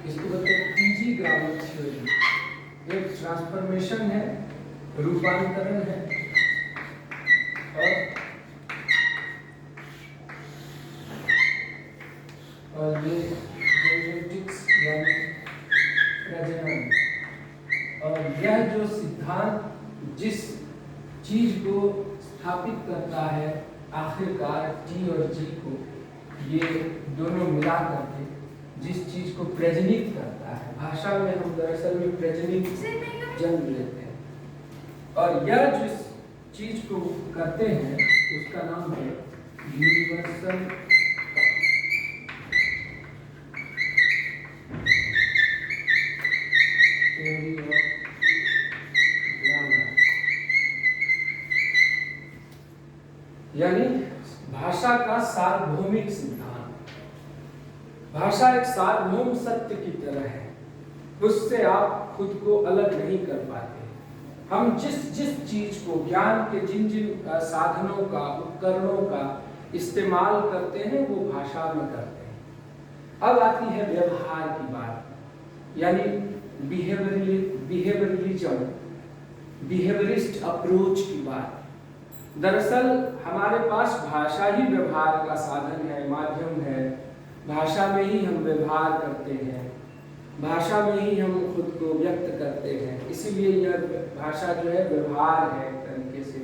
इसको बोलते हैं टीजी ग्रामर थ्योरी। एक ट्रांसफॉर्मेशन है, रूपांतरण है, और ये जेनेटिक्स यानी प्रजनन। और यह जो सिद्धांत जिस चीज को स्थापित करता है आखिरकार टी और जी को, ये दोनों मिला करके जिस चीज को प्रजनित करता है, भाषा में हम दरअसल में प्रजनित जन्म लेते हैं, और यह जिस चीज को करते हैं उसका नाम है यूनिवर्सल थ्योरी ऑफ ग्रामर, यानी भाषा का सार्वभौमिक सिद्धांत। भाषा एक सार्वभौम सत्य की तरह है, उससे आप खुद को अलग नहीं कर पाते। हम जिस जिस चीज को, ज्ञान के जिन जिन साधनों का, उपकरणों का इस्तेमाल करते हैं वो भाषा में करते हैं। अब आती है व्यवहार की बात, यानी बिहेवियरिज्म, बिहेवियरिस्ट अप्रोच की बात। दरअसल हमारे पास भाषा ही व्यवहार का साधन है, माध्यम है। भाषा में ही हम व्यवहार करते हैं, भाषा में ही हम खुद को व्यक्त करते हैं। इसीलिए यह भाषा जो है व्यवहार है एक तरीके से।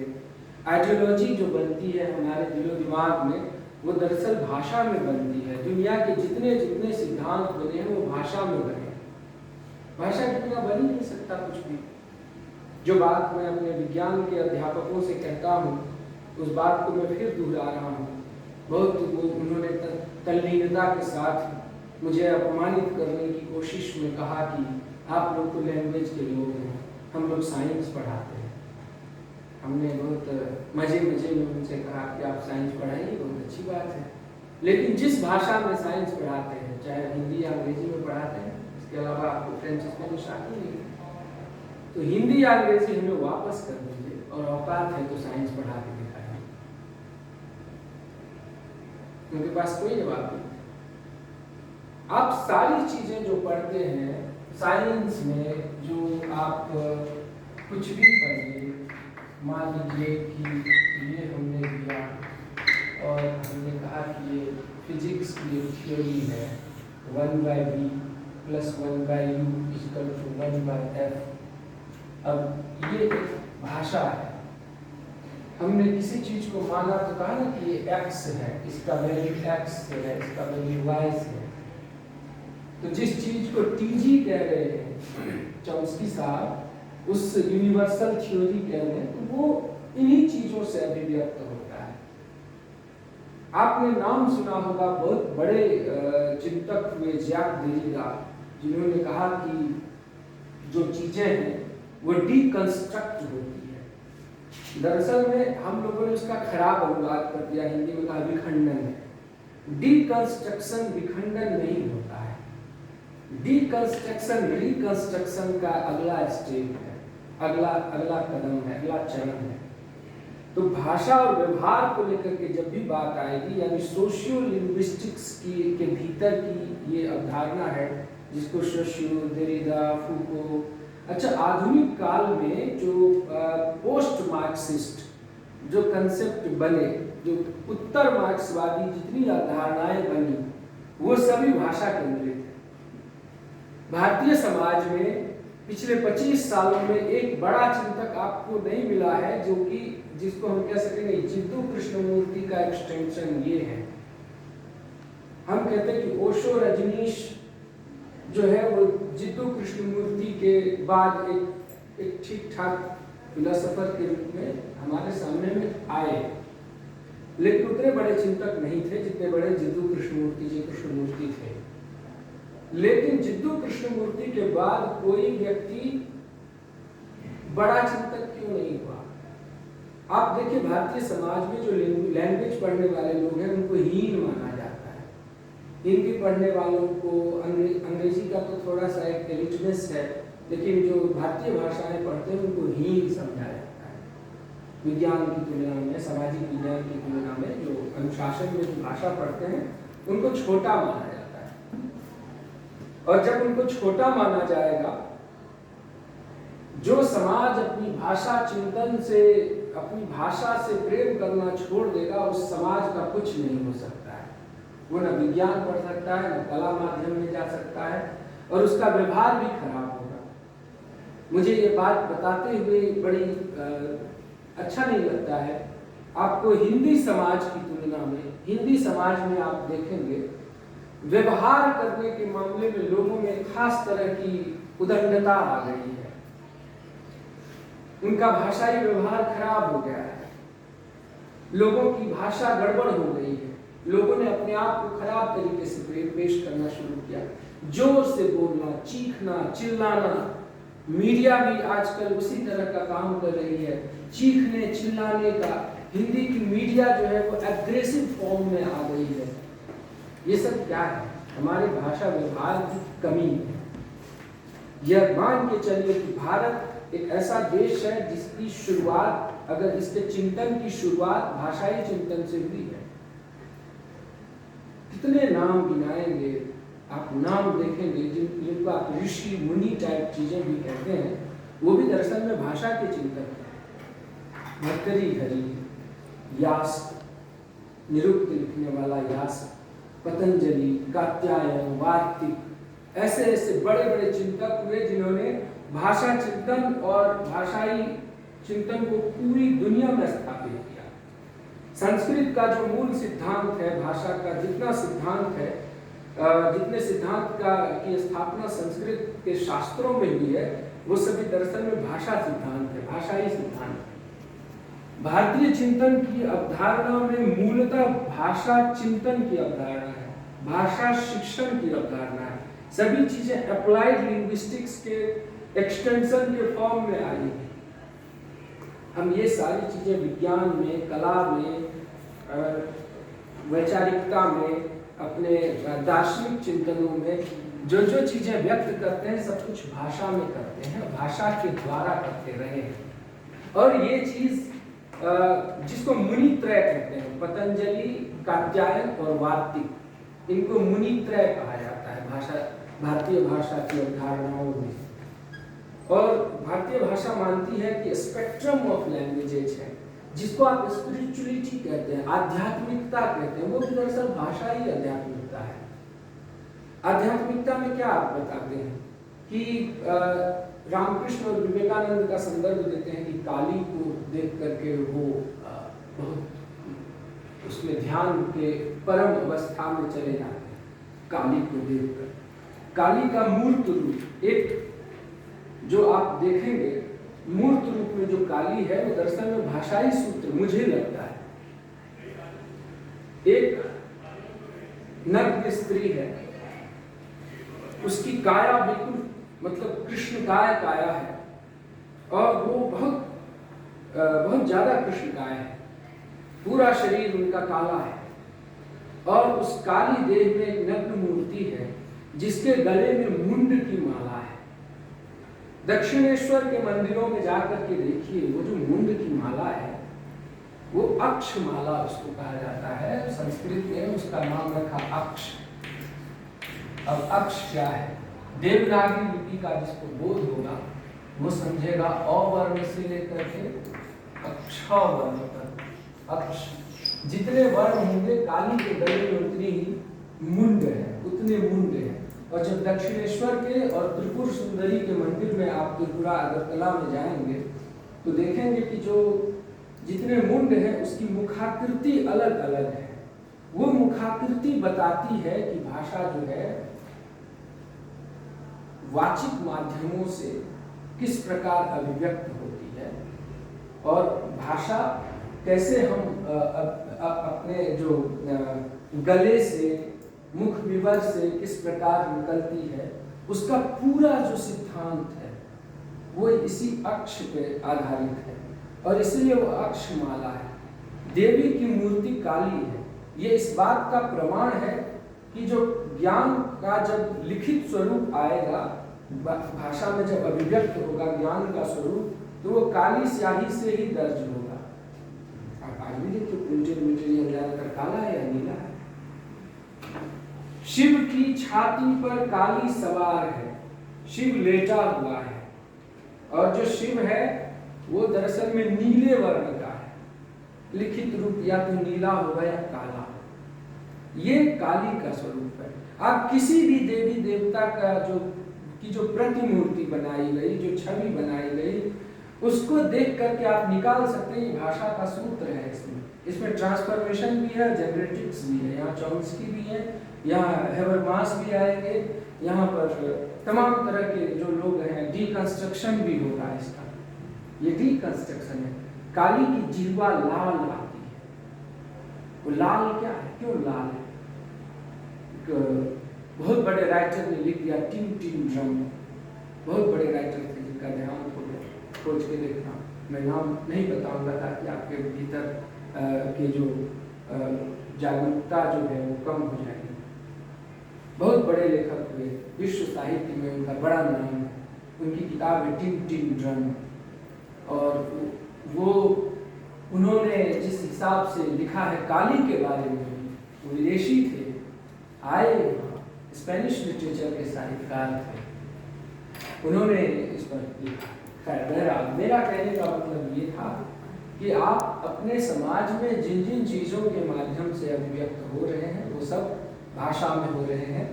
आइडियोलॉजी जो बनती है हमारे दिलो दिमाग में, वो दरअसल भाषा में बनती है। दुनिया के जितने जितने सिद्धांत बने हैं वो भाषा में बने। भाषा के बिना बन ही नहीं सकता कुछ भी। जो बात मैं अपने विज्ञान के अध्यापकों से कहता हूँ, उस बात को मैं फिर दोहरा रहा हूँ। बहुत उन्होंने तल्लीनता के साथ मुझे अपमानित करने की कोशिश में कहा कि आप लोग तो लैंग्वेज के लोग हैं, हम लोग साइंस पढ़ाते हैं। हमने बहुत मजे मजे में उनसे कहा कि आप साइंस पढ़ाइए, बहुत अच्छी बात है, लेकिन जिस भाषा में साइंस पढ़ाते हैं, चाहे हिंदी या अंग्रेजी में पढ़ाते हैं, इसके अलावा आपको फ्रेंच स्पेनिश आती नहीं, तो हिंदी या अंग्रेजी हमें वापस कर दीजिए, और औकात है तो साइंस पढ़ा के दिखाइए। उनके पास कोई जवाब नहीं। आप सारी चीजें जो पढ़ते हैं साइंस में, जो आप कुछ भी पढ़िए, मान लीजिए कि ये हमने दिया और हमने कहा कि ये फिजिक्स की एक थ्योरी है, 1/v + 1/u = 1/f। अब ये एक भाषा है। हमने किसी चीज को माना तो कहा ना कि ये x है, इसका वैल्यू x से है, इसका वैल्यू y से है। तो जिस चीज को टीजी कह रहे हैं चॉम्स्की साहब, उस यूनिवर्सल थ्योरी कह रहे हैं, तो वो इन्हीं चीजों से अभिव्यक्त होता है। आपने नाम सुना होगा, बहुत बड़े चिंतक हुए जैक देरिडा, जिन्होंने कहा कि जो चीजें हैं वो डीकंस्ट्रक्ट होती है। दरअसल में हम लोगों ने उसका खराब अनुवाद कर दिया, हिंदी में कहा विखंडन है। डीकंस्ट्रक्शन विखंडन नहीं होता है। डीकंस्ट्रक्शन रिकंस्ट्रक्शन का अगला स्टेप है, अगला कदम है, अगला चरण है। तो भाषा और व्यवहार को लेकर के जब भी बात आएगी, यानी सोशियो लिंग्विस्टिक्स के भीतर की ये अवधारणा है, जिसको सोशियो, देरिडा, फूको। अच्छा, आधुनिक काल में जो पोस्ट मार्क्सिस्ट जो कंसेप्ट बने, जो उत्तर मार्क्सवादी जितनी अवधारणाएं बनी, वो सभी भाषा केंद्रित है। भारतीय समाज में पिछले 25 सालों में एक बड़ा चिंतक आपको नहीं मिला है जो कि जिसको हम कह सकेंगे जिद्दू कृष्णमूर्ति का एक्सटेंशन ये है। हम कहते हैं कि ओशो रजनीश जो है वो जिद्दू कृष्णमूर्ति के बाद एक ठीक ठाक फिलोसोफर के रूप में हमारे सामने में आए, लेकिन उतने बड़े चिंतक नहीं थे जितने बड़े जिद्दू कृष्णमूर्ति थे। लेकिन जिद्दू कृष्णमूर्ति के बाद कोई व्यक्ति बड़ा चिंतक क्यों नहीं हुआ? आप देखिए, भारतीय समाज में जो लैंग्वेज पढ़ने वाले लोग हैं उनको हीन माना जाता है। हिंदी पढ़ने वालों को, अंग्रेजी का तो थोड़ा सा एक एलिटनेस है, लेकिन जो भारतीय भाषाएं पढ़ते हैं उनको हीन समझा जाता है। विज्ञान की तुलना में, सामाजिक विज्ञान की तुलना में जो अनुशासन में जो भाषा पढ़ते हैं उनको छोटा माना जाता है। और जब उनको छोटा माना जाएगा, जो समाज अपनी भाषा चिंतन से, अपनी भाषा से प्रेम करना छोड़ देगा, उस समाज का कुछ नहीं हो सकता है। वो न विज्ञान पढ़ सकता है, न कला माध्यम में जा सकता है, और उसका व्यवहार भी खराब होगा। मुझे ये बात बताते हुए बड़ी अच्छा नहीं लगता है। आपको हिंदी समाज की तुलना में, हिंदी समाज में आप देखेंगे व्यवहार करने के मामले में लोगों में खास तरह की उदंडता आ गई है। उनका भाषाई व्यवहार खराब हो गया है, लोगों की भाषा गड़बड़ हो गई है, लोगों ने अपने आप को खराब तरीके से पेश करना शुरू किया। जोर से बोलना, चीखना, चिल्लाना, मीडिया भी आजकल उसी तरह का काम कर रही है, चीखने चिल्लाने का। हिंदी की मीडिया जो है वो एग्रेसिव फॉर्म में आ गई है। ये सब क्या है? हमारे भाषा व्यवहार की कमी है। यह मान के चलिए कि भारत एक ऐसा देश है जिसकी शुरुआत, अगर इसके चिंतन की शुरुआत भाषाई चिंतन से हुई है। कितने नाम गिनाएंगे, आप नाम देखेंगे जिनको आप ऋषि मुनि टाइप चीजें भी कहते हैं, वो भी दरअसल में भाषा के चिंतन है। भर्तृहरि, व्यास, निरुक्त लिखने वाला व्यास, पतंजलि, कात्यायन, वार्तिक, ऐसे ऐसे बड़े बड़े चिंतक हुए जिन्होंने भाषा चिंतन और भाषाई चिंतन को पूरी दुनिया में स्थापित किया। संस्कृत का जो मूल सिद्धांत है, भाषा का जितना सिद्धांत है, जितने सिद्धांत की स्थापना संस्कृत के शास्त्रों में हुई है, वो सभी दरअसल में भाषा सिद्धांत है, भाषाई सिद्धांत है। भारतीय चिंतन की अवधारणा में मूलतः भाषा चिंतन की अवधारणा है, भाषा शिक्षण की अवधारणा है। सभी चीजें अप्लाइड लिंग्विस्टिक्स के एक्सटेंशन के फॉर्म में आई है। हम ये सारी चीजें विज्ञान में, कला में, वैचारिकता में, अपने दार्शनिक चिंतनों में जो जो चीजें व्यक्त करते हैं, सब कुछ भाषा में करते हैं, भाषा के द्वारा करते रहे हैं। और ये चीज जिसको मुनि त्रय कहते हैं, पतंजलि, कात्यायन और वार्तिक, इनको मुनि त्रय कहा जाता है भाषा, भारतीय भाषा की अवधारणाओं में। और भारतीय भाषा मानती है कि स्पेक्ट्रम ऑफ लैंग्वेजेज है, जिसको आप स्पिरिचुअलिटी कहते हैं, आध्यात्मिकता कहते हैं, वो भी दरअसल भाषा ही आध्यात्मिकता है। आध्यात्मिकता में क्या आप बताते हैं कि रामकृष्ण और विवेकानंद का संदर्भ देते हैं कि काली को देख करके वो बहुत उसमें ध्यान के परम अवस्था में चले जाते हैं। काली को देखकर, काली का मूर्त रूप, एक जो आप देखेंगे मूर्त रूप में जो काली है, वो दरअसल में भाषाई सूत्र मुझे लगता है। एक नग्न स्त्री है, उसकी काया बिल्कुल मतलब कृष्णकाय काया है, और वो बहुत ज्यादा कृष्णकाय है, पूरा शरीर उनका काला है, और उस काली देह में एक नग्न मूर्ति है जिसके गले में मुंड की माला है। दक्षिणेश्वर के मंदिरों में जाकर के देखिए, वो जो मुंड की माला है, वो अक्ष माला उसको कहा जाता है। संस्कृत में उसका नाम रखा अक्ष। अब अक्ष क्या है? देवनागरी लिपि का जिसको बोध होगा वो समझेगा, अ वर्ण से लेकर के अक्ष वर्ण तक, अक्ष जितने वर्ण होंगे, काली के गले में उतनी ही मुंड है, उतने मुंड है। और जब दक्षिणेश्वर के और त्रिपुर सुंदरी के मंदिर में आप त्रिपुरा अगरतला में जाएंगे तो देखेंगे कि जो जितने मुंड है उसकी मुखाकृति अलग अलग है। वो मुखाकृति बताती है कि भाषा जो है वाचिक माध्यमों से किस प्रकार अभिव्यक्त होती है, और भाषा कैसे हम अपने जो गले से, मुख विवर से किस प्रकार निकलती है, उसका पूरा जो सिद्धांत है वो इसी अक्ष पे आधारित है, और इसलिए वो अक्ष माला है। देवी की मूर्ति काली है। ये इस बात का प्रमाण है कि जो ज्ञान का जब लिखित स्वरूप आएगा, भाषा में जब अभिव्यक्त होगा ज्ञान का स्वरूप, तो वो काली स्याही से ही दर्ज होगा। आप आज भी देखिए प्रिंटेड मटेरियल ज्यादातर काला है या नीला है। शिव की छाती पर काली सवार है, शिव लेटा हुआ है, और जो शिव है वो दरअसल में नीले वर्ण का है, लिखित रूप या तो नीला होगा या काला। ये काली का स्वरूप है। आप किसी भी देवी देवता का जो प्रतिमूर्ति बनाई गई, जो छवि बनाई गई, उसको देख करके आप निकाल सकते हैं ये भाषा का सूत्र है। इसमें ट्रांसफॉर्मेशन भी है, जेनरेटिक्स भी है, यहाँ चॉम्स्की भी है, यहाँ हेबरमास भी आएंगे, यहाँ पर तमाम तरह के जो लोग हैं, डीकंस्ट्रक्शन भी होगा इसका। ये डीकंस्ट्रक्शन है। काली की जिह्वा लाल आती है। वो लाल क्या है, क्यों लाल है? बहुत बड़े राइटर ने लिख दिया टिम टिम ड्रम। बहुत बड़े राइटर थे जिनका देहांत हो गया, खोज के देखना, मैं नाम नहीं बताऊंगा ताकि आपके भीतर के जो जागरूकता जो है वो कम हो जाएगी। बहुत बड़े लेखक हुए, विश्व साहित्य में उनका बड़ा नाम है। उनकी किताब है टिम टिम ड्रम, और वो उन्होंने जिस हिसाब से लिखा है काली के बारे में, वो विदेशी थे, आए स्पेनिश लिटरेचर के साहित्यकार थे, उन्होंने इस पर लिखा। खैर, मेरा कहने का मतलब ये था कि आप अपने समाज में जिन जिन चीज़ों के माध्यम से अभिव्यक्त हो रहे हैं वो सब भाषा में हो रहे हैं।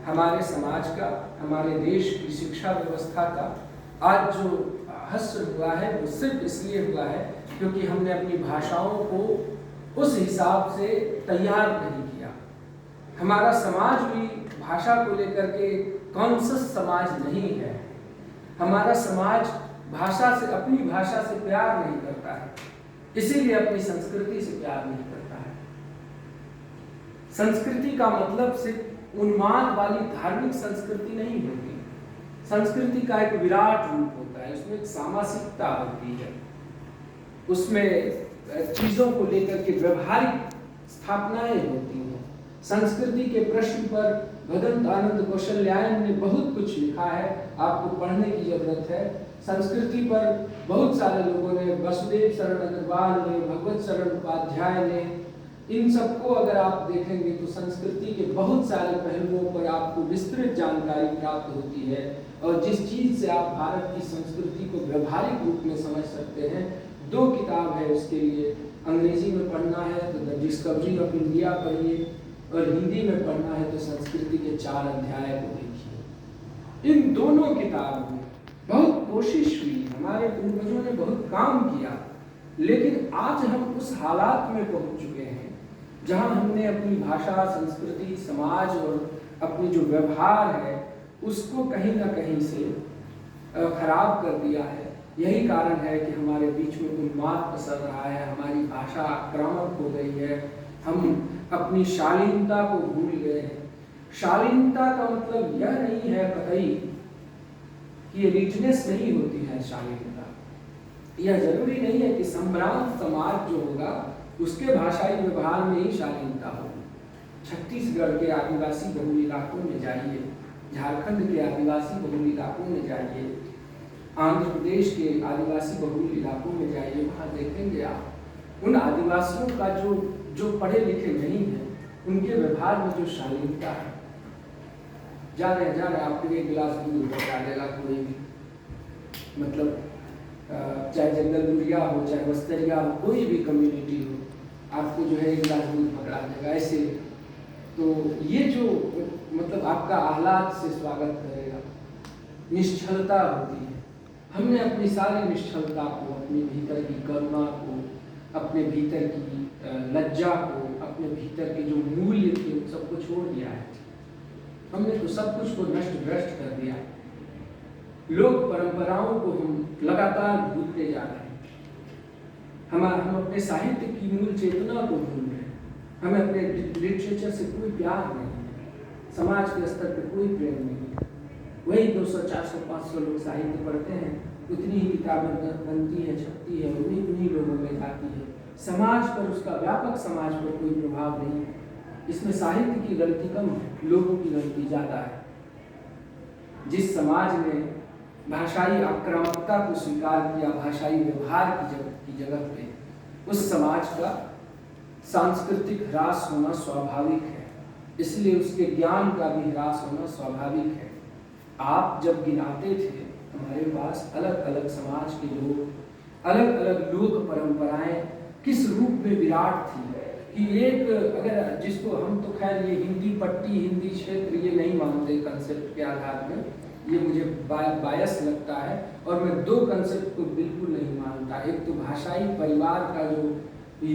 हमारे समाज का, हमारे देश की शिक्षा व्यवस्था का आज जो हश्र हुआ है वो सिर्फ इसलिए हुआ है क्योंकि हमने अपनी भाषाओं को उस हिसाब से तैयार नहीं किया। हमारा समाज भी भाषा को लेकर के कॉन्शियस समाज नहीं है। हमारा समाज भाषा से, अपनी भाषा से प्यार नहीं करता है, इसीलिए अपनी संस्कृति से प्यार नहीं करता है। संस्कृति का मतलब सिर्फ उन्माद वाली धार्मिक संस्कृति नहीं होती। संस्कृति का एक विराट रूप होता है, उसमें एक सामासिकता होती है, उसमें चीजों को लेकर के व्यवहारिक स्थापनाएं होती हैं। संस्कृति के प्रश्न पर भगवंतानंद कौशल्यायन ने बहुत कुछ लिखा है, आपको पढ़ने की जरूरत है। संस्कृति पर बहुत सारे लोगों ने, वसुदेव शरण अग्रवाल ने, भगवत शरण उपाध्याय ने, इन सबको अगर आप देखेंगे तो संस्कृति के बहुत सारे पहलुओं पर आपको विस्तृत जानकारी प्राप्त होती है। और जिस चीज़ से आप भारत की संस्कृति को व्यवहारिक रूप में समझ सकते हैं, दो किताब है उसके लिए। अंग्रेजी में पढ़ना है तो द डिस्कवरी ऑफ इंडिया पढ़िए, और हिंदी में पढ़ना है तो संस्कृति के 4 अध्याय को देखिए। इन दोनों किताबों में बहुत कोशिश हुई, हमारे पूर्वजों ने बहुत काम किया, लेकिन आज हम उस हालात में पहुंच चुके हैं जहां हमने अपनी भाषा, संस्कृति, समाज और अपनी जो व्यवहार है उसको कहीं ना कहीं से खराब कर दिया है। यही कारण है कि हमारे बीच में उन्माद पसर रहा है, हमारी भाषा आक्रामक हो गई है, हम अपनी शालीनता को भूल गए हैं। शालीनता का मतलब यह नहीं है कतई कि ये रिचनेस नहीं होती है शालीनता। यह जरूरी नहीं है कि संभ्रांत समाज जो होगा उसके भाषाई व्यवहार में ही शालीनता होगी। छत्तीसगढ़ के आदिवासी बहुल इलाकों में जाइए, झारखंड के आदिवासी बहुल इलाकों में जाइए, आंध्र प्रदेश के आदिवासी बहुल इलाकों में जाइए, वहाँ देखेंगे आप उन आदिवासियों का जो पढ़े लिखे नहीं है, उनके व्यवहार में जो शालीनता है। जा रहे आपको एक गिलास दूध बता देगा कोई भी, मतलब चाहे जंगल बुढ़िया हो, चाहे बस्तरिया हो, कोई भी कम्युनिटी हो, आपको जो है एक गिलास दूध पकड़ा देगा ऐसे। तो ये जो मतलब आपका आह्लाद से स्वागत करेगा, निश्चलता होती है। हमने अपनी सारी निश्चलता को, अपने भीतर की करुणा को, अपने भीतर की लज्जा को, अपने भीतर के जो मूल्य थे उन सबको छोड़ दिया है। हमने तो सब कुछ को नष्ट भ्रष्ट कर दिया। लोक परंपराओं को हम लगातार भूलते जा रहे हैं। हम अपने साहित्य की मूल चेतना को भूल रहे हैं। हमें अपने लिटरेचर से कोई प्यार नहीं है, समाज के स्तर पर कोई प्रेम नहीं है। वही 200, 400, 500 लोग साहित्य पढ़ते हैं, उतनी ही किताबें बनती है, छपती है, उन्हीं लोगों में जाती है। समाज पर, उसका व्यापक समाज पर कोई प्रभाव नहीं है। इसमें साहित्य की गलती कम है, लोगों की गलती ज़्यादा है। जिस समाज ने भाषाई आक्रामकता को स्वीकार किया भाषाई व्यवहार की जगह पे, उस समाज का सांस्कृतिक ह्रास होना स्वाभाविक है। इसलिए उसके ज्ञान का भी ह्रास होना स्वाभाविक है। आप जब गिनाते थे, हमारे पास अलग अलग समाज के लोग, अलग अलग लोक परंपराएं किस रूप में विराट थी कि एक, अगर जिसको हम तो खैर ये हिंदी पट्टी, हिंदी क्षेत्र ये नहीं मानते कंसेप्ट के आधार में, ये मुझे बायस लगता है, और मैं दो कंसेप्ट को बिल्कुल नहीं मानता। एक तो भाषाई परिवार का जो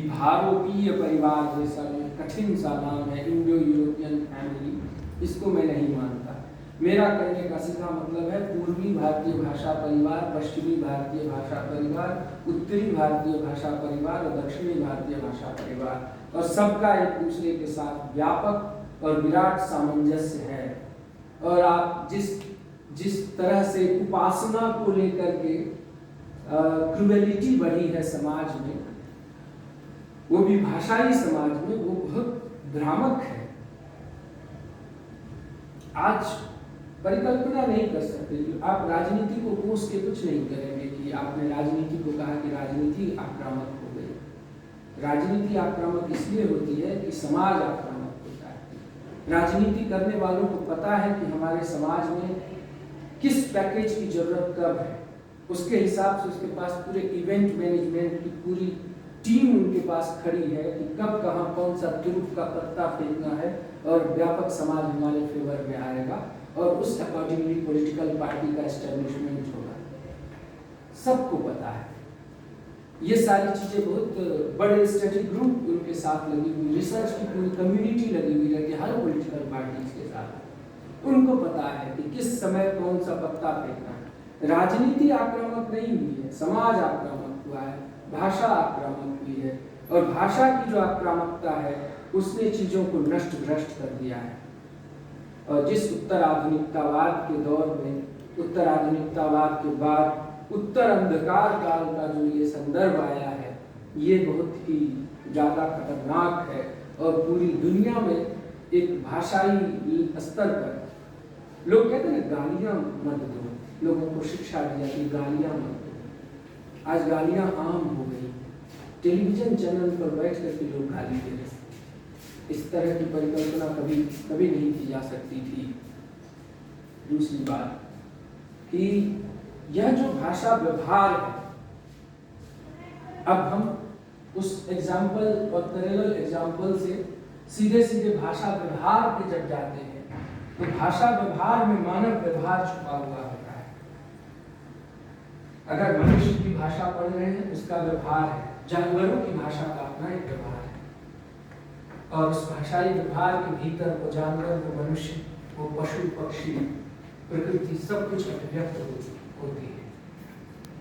भारोपीय परिवार जैसा जो कठिन सा नाम है, इंडो यूरोपियन फैमिली, इसको मैं नहीं मानता। मेरा कहने का सीधा मतलब है पूर्वी भारतीय भाषा परिवार, पश्चिमी भारतीय भाषा परिवार, उत्तरी भारतीय भाषा परिवार और दक्षिणी भारतीय भाषा परिवार, और सबका एक दूसरे के साथ व्यापक और विराट सामंजस्य है। और आप जिस तरह से उपासना को लेकर के क्रूएलिटी बढ़ी है समाज में, वो भी भाषाई समाज में, वो बहुत भ्रामक है। आज परिकल्पना नहीं कर सकते, आप राजनीति को कोस के कुछ नहीं करेंगे कि आपने राजनीति को कहा कि राजनीति आक्रामक हो गई। राजनीति आक्रामक इसलिए होती है कि समाज आक्रामक होता है। राजनीति करने वालों को पता है कि हमारे समाज में किस पैकेज की जरूरत कब है, उसके हिसाब से उसके पास पूरे इवेंट मैनेजमेंट की पूरी टीम उनके पास खड़ी है कि कब कहाँ कौन सा तुरुप का पत्ता फेंकना है और व्यापक समाज हमारे फेवर में आएगा, और उस अकॉर्डिंगली पॉलिटिकल पार्टी का एस्टेब्लिशमेंट होगा। सबको पता है ये सारी चीजें। बहुत बड़े स्टडी ग्रुप उनके साथ लगी हुई, रिसर्च की पूरी कम्युनिटी लगी हुई रहती है हर पॉलिटिकल पार्टी के साथ। उनको पता है कि किस समय कौन सा पत्ता फेंकना है। राजनीति आक्रामक नहीं हुई है, समाज आक्रामक हुआ है, भाषा आक्रामक हुई है, और भाषा की जो आक्रामकता है उसने चीजों को नष्ट भ्रष्ट कर दिया है। और जिस उत्तर आधुनिकतावाद के दौर में, उत्तर आधुनिकतावाद के बाद उत्तर अंधकार काल का जो ये संदर्भ आया है, ये बहुत ही ज़्यादा खतरनाक है। और पूरी दुनिया में एक भाषाई स्तर पर लोग कहते हैं गालियाँ मत दो, लोगों को शिक्षा दी जाती है गालियाँ मत दो। आज गालियाँ आम हो गई, टेलीविजन चैनल पर बैठ करके लोग गाली दे रहे। इस तरह की परिकल्पना कभी कभी नहीं की जा सकती थी। दूसरी बात कि यह जो भाषा व्यवहार है, अब हम उस एग्जाम्पल और पैरेलल एग्जाम्पल से सीधे सीधे भाषा व्यवहार पे जब जाते हैं, तो भाषा व्यवहार में मानव व्यवहार छुपा हुआ होता है। अगर मनुष्य की भाषा पढ़ रहे हैं, उसका व्यवहार है। जानवरों की भाषा का अपना एक व्यवहार है, और उस भाषाई व्यवहार के भीतर वो जानवर, वो मनुष्य, वो पशु पक्षी, प्रकृति सब कुछ अभिव्यक्त होती है।